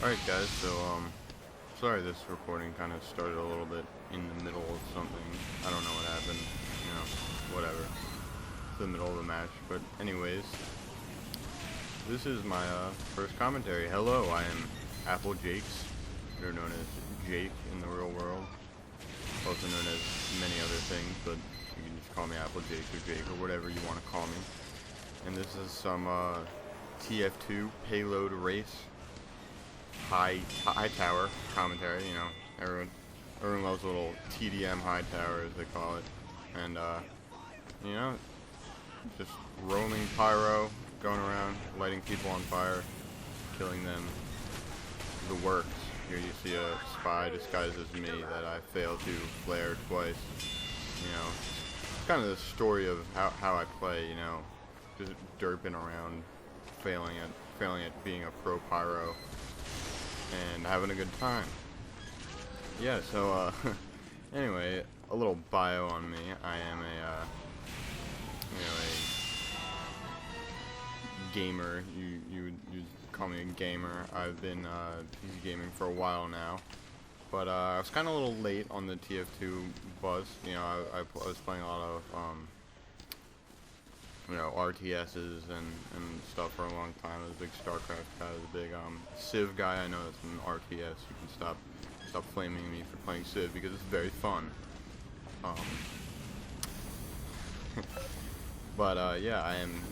Alright guys, so sorry this recording kind of started a little bit in the middle of something. I don't know what happened, whatever. It's the middle of the match, but anyways, this is my first commentary. Hello, I am Apple Jakes, better known as Jake in the real world, also known as many other things, but you can just call me Apple Jakes or Jake or whatever you want to call me. And this is some TF2 payload race. Hightower commentary, everyone loves a little TDM Hightower as they call it, and just roaming Pyro, going around, lighting people on fire, killing them, the works. Here you see a spy disguised as me that I failed to flare twice. It's kind of the story of how I play, just derping around, failing at being a pro Pyro, and having a good time. Yeah, so anyway, a little bio on me. I am a gamer. You call me a gamer. I've been PC gaming for a while now, but I was kind of a little late on the TF2 buzz. I was playing a lot of RTSs and stuff for a long time. I was a big StarCraft guy, I was a big Civ guy. I know that's an RTS. You can stop flaming me for playing Civ because it's very fun. But yeah, I am.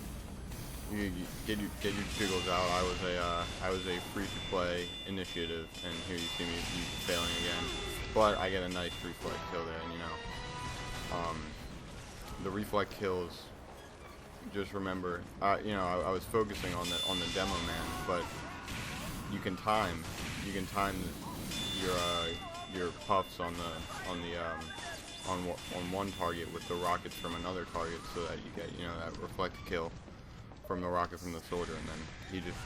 You get your jiggles out. I was a free-to-play initiative, and here you see me failing again. But I get a nice reflect kill there, and the reflect kills. Just remember, I was focusing on the demo man, but you can time your puffs on one target with the rockets from another target, so that you get that reflect kill from the rocket from the soldier, and then he just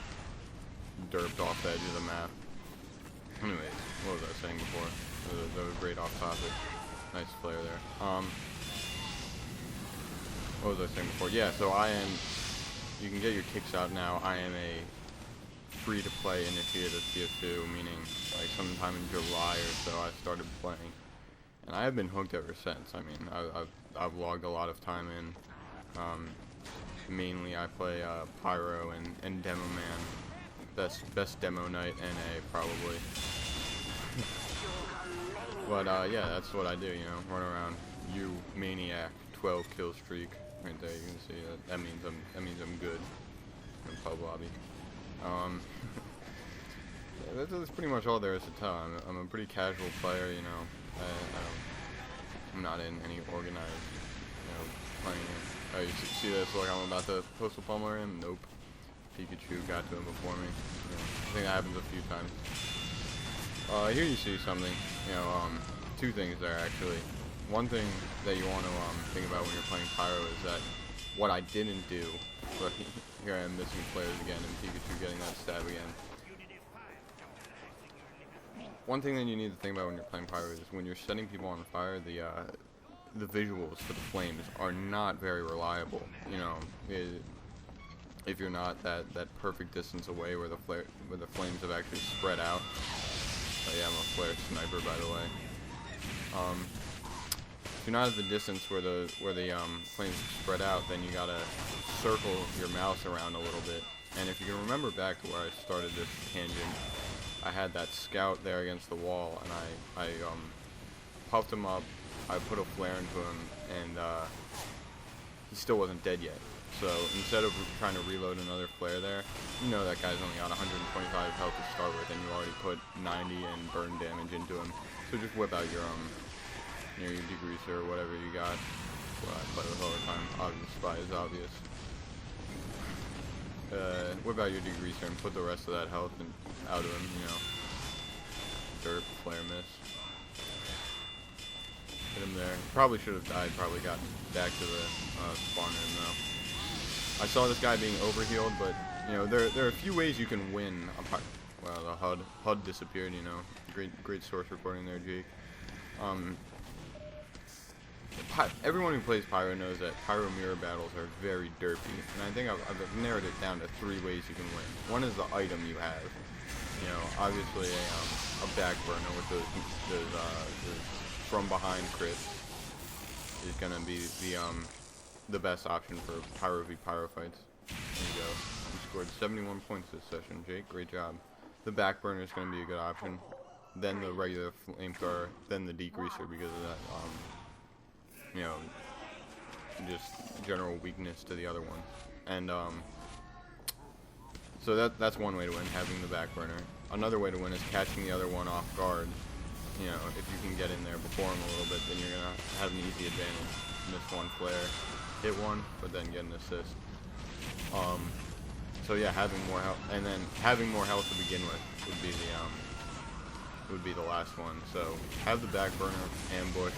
derped off the edge of the map. Anyways, what was I saying before? That was great off topic. Nice flare there. What was I saying before? Yeah, so I am, you can get your kicks out now. I am a free-to-play initiative TF2, meaning like sometime in July or so I started playing. And I have been hooked ever since. I mean, I've logged a lot of time in. Mainly I play Pyro and Demo Man. Best demo night NA, probably. But yeah, that's what I do, run around. You maniac, 12 kill streak. Right there, you can see that. That means I'm good in pub lobby. That's pretty much all there is to tell. I'm a pretty casual player, I'm not in any organized, playing. Oh, you see this? Like I'm about to postal pummeler him. Nope. Pikachu got to him before me. I think that happens a few times. Here you see something. Two things there actually. One thing that you want to think about when you're playing Pyro is that what I didn't do, but here I am missing players again and Pikachu getting that stab again. One thing that you need to think about when you're playing Pyro is when you're setting people on fire, the visuals for the flames are not very reliable. If you're not that perfect distance away where the flames have actually spread out. Yeah, I'm a flare sniper, by the way. If you're not at the distance where the flames spread out, then you gotta circle your mouse around a little bit. And if you can remember back to where I started this tangent, I had that scout there against the wall, and I puffed him up. I put a flare into him, and he still wasn't dead yet. So instead of trying to reload another flare there, that guy's only got 125 health to start with, and you already put 90 and burn damage into him. So just whip out your degreaser or whatever you got. Well, I play with all the time. Obvious spy is obvious. Whip out your degreaser and put the rest of that health out of him. Derp, flare, miss. Hit him there. Probably should have died. Probably got back to the spawn room though. I saw this guy being overhealed, but there are a few ways you can win. Well, the HUD disappeared. Great source recording there, Jake. Everyone who plays Pyro knows that Pyro mirror battles are very derpy, and I think I've narrowed it down to 3 ways you can win. One is the item you have. you know, obviously a back burner with those from behind crits is gonna be the best option for Pyro v Pyro fights. There you go. You scored 71 points this session, Jake. Great job. The back burner is gonna be a good option. Then the regular flamethrower, then the degreaser because of that, you know, just general weakness to the other one. And so that's one way to win, having the back burner. Another way to win is catching the other one off guard. You know, if you can get in there before him a little bit, then you're gonna have an easy advantage. Miss one flare, hit one, but then get an assist. So yeah, having more health, and then having more health to begin with would be the last one. So have the back burner, ambush,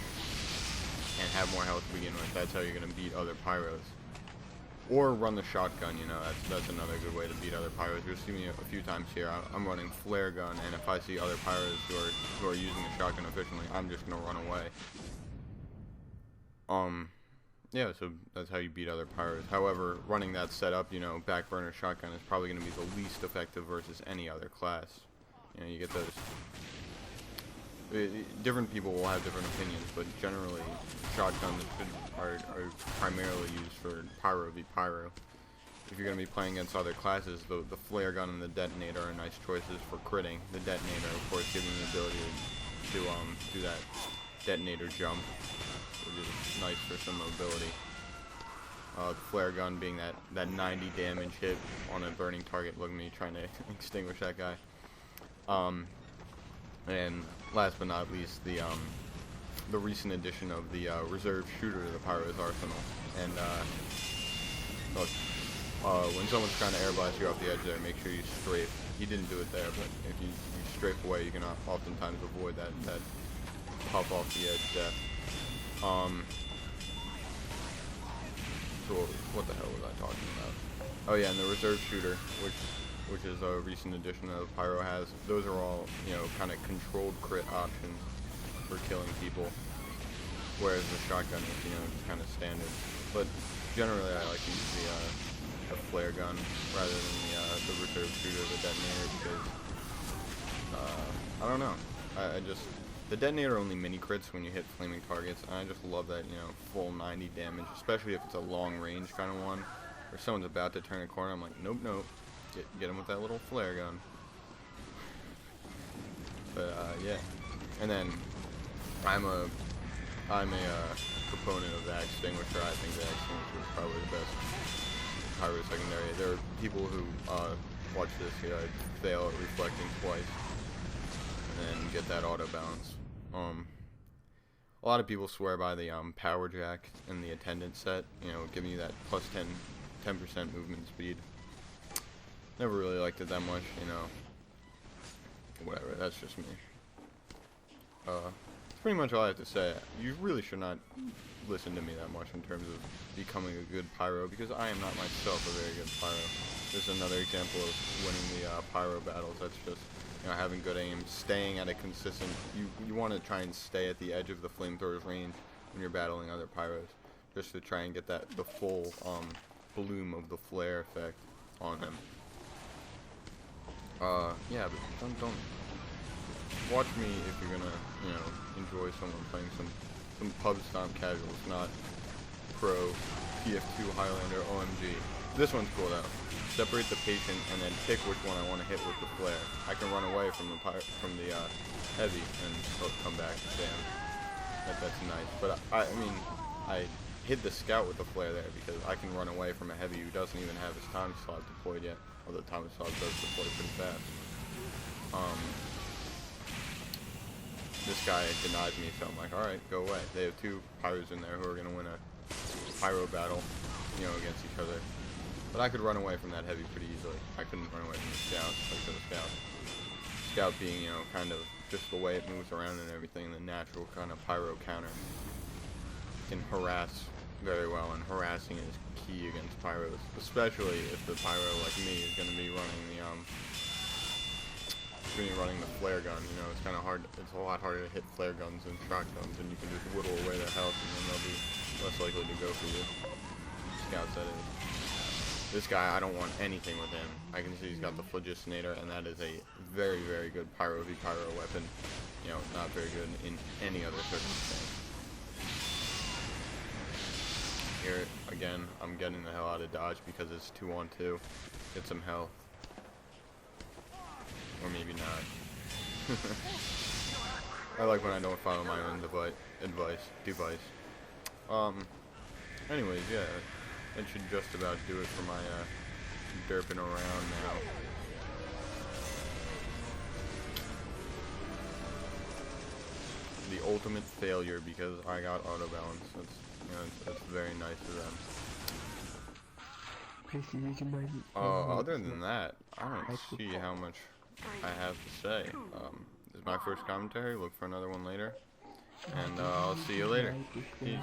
and have more health to begin with. That's how you're gonna beat other pyros. Or run the shotgun. You know, that's another good way to beat other pyros. You'll see me a few times here. I'm running flare gun, and if I see other pyros who are using the shotgun efficiently, I'm just gonna run away. Yeah, so that's how you beat other pyros. However, running that setup, you know, back burner shotgun is probably going to be the least effective versus any other class. You know, you get those. Different people will have different opinions, but generally, shotguns are primarily used for Pyro v Pyro. If you're going to be playing against other classes, the flare gun and the detonator are nice choices for critting. The detonator, of course, giving you the ability to do that detonator jump, which is nice for some mobility. The flare gun being that 90 damage hit on a burning target. Look at me trying to extinguish that guy. And last but not least, the recent addition of the reserve shooter to the Pyro's arsenal. And look, when someone's trying to air blast you off the edge there, make sure you strafe. He didn't do it there, but if you strafe away, you can oftentimes avoid that pop off the edge death. So what the hell was I talking about? Oh yeah, and the reserve shooter, which is a recent addition that Pyro has. Those are all, you know, kind of controlled crit options for killing people, whereas the shotgun is, you know, just kind of standard. But generally, I like to use the flare gun rather than the reserve shooter, the detonator, because I don't know. The detonator only mini crits when you hit flaming targets, and I just love that, you know, full 90 damage, especially if it's a long range kind of one, where someone's about to turn a corner. I'm like, nope, get him with that little flare gun. But yeah, and then I'm a proponent of the extinguisher. I think the extinguisher is probably the best pyro secondary. There are people who watch this here, fail at reflecting twice, and then get that auto balance. A lot of people swear by the power jack and the attendant set, you know, giving you that plus 10% movement speed. Never really liked it that much, you know. Whatever, that's just me. That's pretty much all I have to say. You really should not listen to me that much in terms of becoming a good pyro, because I am not myself a very good pyro. This is another example of winning the pyro battles. That's just, you know, having good aim, staying at a consistent. You want to try and stay at the edge of the flamethrower's range when you're battling other pyros, just to try and get the full bloom of the flare effect on them. Yeah, but don't watch me if you're gonna, you know, enjoy someone playing some pub stomp casuals, not pro TF2 Highlander OMG. This one's cool though. Separate the patient and then pick which one I want to hit with the flare. I can run away from the heavy and come back. Damn, that's nice. But I mean, I hit the scout with the flare there because I can run away from a heavy who doesn't even have his time slot deployed yet. Although time slot does deploy pretty fast. This guy denies me, so I'm like, alright, go away. They have two pyros in there who are going to win a pyro battle, you know, against each other. But I could run away from that heavy pretty easily. I couldn't run away from the scout, like the scout. Scout being, you know, kind of just the way it moves around and everything, the natural kind of pyro counter. Can harass very well, and harassing is key against pyros, especially if the pyro like me is going to be running the flare gun. You know, it's kind of hard. It's a lot harder to hit flare guns than shotguns, and you can just whittle away their health, and then they'll be less likely to go for you. Scouts, that is. This guy, I don't want anything with him. I can see he's got the Phlogiston, and that is a very, very good Pyro v Pyro weapon. You know, not very good in any other circumstance. Here, again, I'm getting the hell out of dodge because it's 2-on-2. Get some health. Or maybe not. I like when I don't follow my own device. Anyways, yeah. That should just about do it for my derping around now. The ultimate failure because I got auto balance. That's, you know, that's very nice of them. Other than that, I don't see how much I have to say. This is my first commentary. Look for another one later, and I'll see you later. Peace.